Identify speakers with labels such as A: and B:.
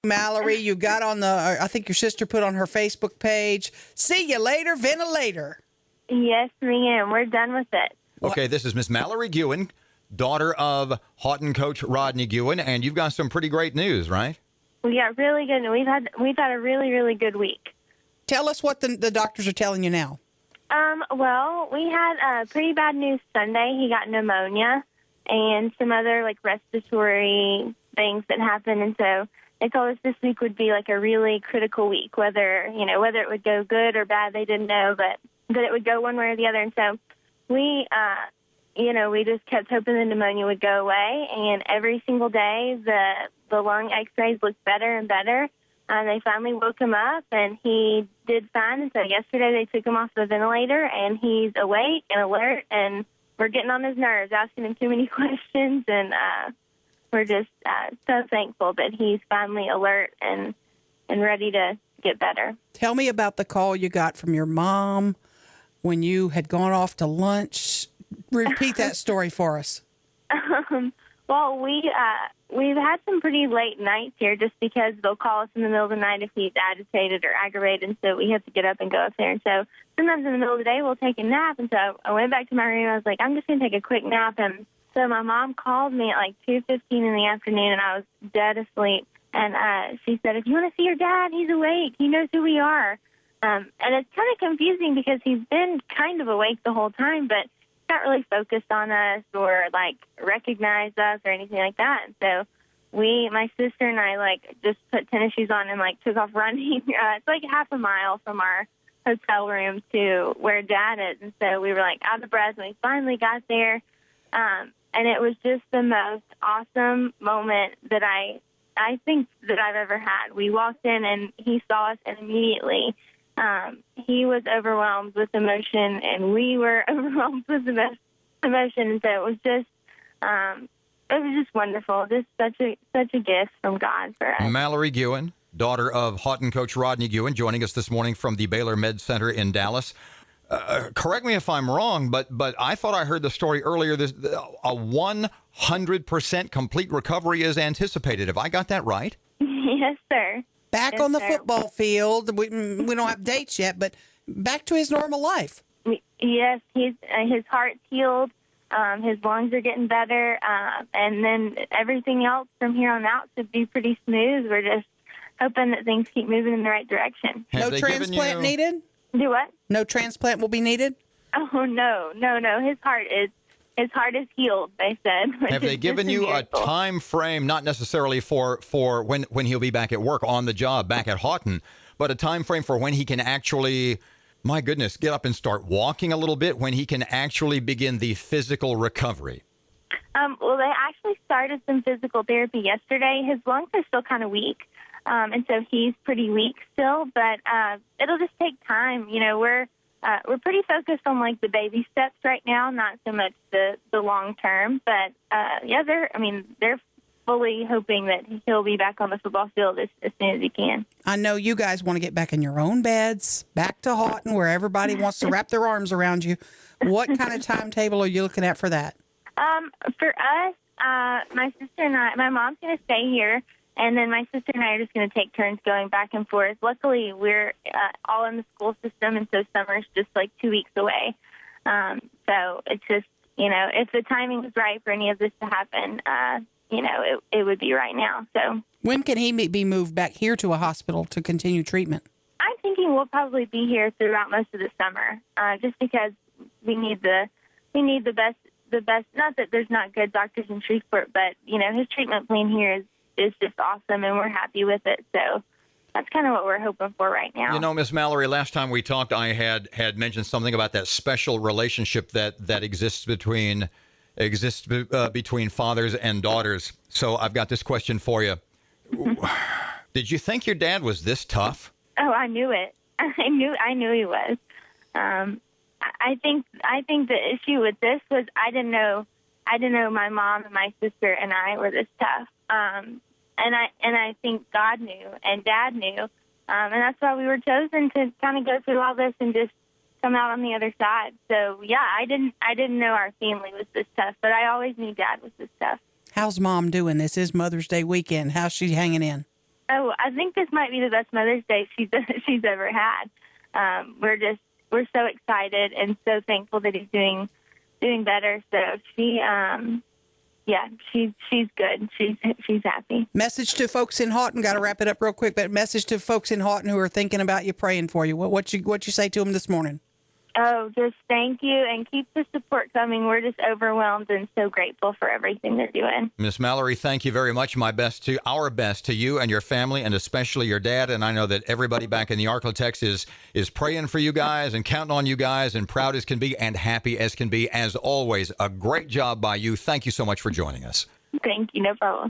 A: Mallory, you got on I think your sister put on her Facebook page, see you later, ventilator.
B: Yes, ma'am. We're done with it.
C: Okay, this is Miss Mallory Guin, daughter of Haughton coach Rodney Guin, and you've got some pretty great news, right?
B: We got really good. We've had a really, really good week.
A: Tell us what the doctors are telling you now.
B: Well, we had pretty bad news Sunday. He got pneumonia and some other respiratory things that happened, and so they told us this week would be a really critical week. Whether it would go good or bad, they didn't know, but that it would go one way or the other. And so we just kept hoping the pneumonia would go away. And every single day, the lung X-rays looked better and better. They finally woke him up, and he did fine. And so yesterday they took him off the ventilator, and he's awake and alert, and we're getting on his nerves, asking him too many questions, and we're just so thankful that he's finally alert and ready to get better.
A: Tell me about the call you got from your mom when you had gone off to lunch. Repeat that story for us.
B: Well, we've had some pretty late nights here just because they'll call us in the middle of the night if he's agitated or aggravated, and so we have to get up and go up there. And so sometimes in the middle of the day we'll take a nap, and so I went back to my room. I was like, I'm just going to take a quick nap. And so my mom called me at 2:15 in the afternoon, and I was dead asleep. And she said, if you want to see your dad, he's awake. He knows who we are. And it's kind of confusing because he's been kind of awake the whole time, but not really focused on us or recognized us or anything like that. And so my sister and I just put tennis shoes on and took off running. It's half a mile from our hotel room to where Dad is. And so we were out of breath when we finally got there. And it was just the most awesome moment that I think that I've ever had. We walked in and he saw us, and immediately he was overwhelmed with emotion, and we were overwhelmed with emotion. And so it was just wonderful. Just such a gift from God for us.
C: Mallory Guin, daughter of Haughton coach Rodney Guin, joining us this morning from the Baylor Med Center in Dallas. Correct me if I'm wrong, but I thought I heard the story earlier. A 100% complete recovery is anticipated. Have I got that right?
B: Yes, sir.
A: Back on the football field. We don't have dates yet, but back to his normal life.
B: Yes, his heart's healed. His lungs are getting better. And then everything else from here on out should be pretty smooth. We're just hoping that things keep moving in the right direction.
A: No transplant needed?
B: Do what?
A: No transplant will be needed?
B: Oh, no. His heart is healed, they said.
C: Have they given you a time frame, not necessarily for when he'll be back at work on the job back at Haughton, but a time frame for when he can actually, my goodness, get up and start walking a little bit, when he can actually begin the physical recovery?
B: Well, they actually started some physical therapy yesterday. His lungs are still kind of weak, and so he's pretty weak still, but it'll just take time. We're pretty focused on the baby steps right now, not so much the long term. But they're fully hoping that he'll be back on the football field as soon as he can. I know you guys want to get back in your own beds, back to Haughton, where everybody wants to wrap their arms around you. What kind of timetable are you looking at for that? For us, my sister and my mom's going to stay here. And then my sister and I are just going to take turns going back and forth. Luckily, we're all in the school system, and so summer's just 2 weeks away. So it's just, if the timing was right for any of this to happen, it would be right now. So
A: when can he be moved back here to a hospital to continue treatment?
B: I'm thinking we'll probably be here throughout most of the summer, just because we need the best. Not that there's not good doctors in Shreveport, but his treatment plan here is just awesome, and we're happy with it. So that's kind of what we're hoping for right now.
C: Miss Mallory, last time we talked, I had mentioned something about that special relationship that exists between fathers and daughters. So I've got this question for you. Did you think your dad was this tough?
B: Oh, I knew it. I knew he was. I think the issue with this was I didn't know my mom and my sister and I were this tough. And I think God knew and Dad knew. And that's why we were chosen to kind of go through all this and just come out on the other side. So yeah, I didn't know our family was this tough, but I always knew Dad was this tough.
A: How's Mom doing? This is Mother's Day weekend. How's she hanging in?
B: Oh, I think this might be the best Mother's Day she's ever had. We're so excited and so thankful that he's doing better. So she's good. She's happy.
A: Message to folks in Haughton. Got to wrap it up real quick, but message to folks in Haughton who are thinking about you, praying for you. What you say to them this morning?
B: Oh, just thank you and keep the support coming. We're just overwhelmed and so grateful for everything they're doing.
C: Miss Mallory, thank you very much. Our best to you and your family, and especially your dad. And I know that everybody back in the Arklatex is praying for you guys and counting on you guys, and proud as can be and happy as can be. As always, a great job by you. Thank you so much for joining us.
B: Thank you. No problem.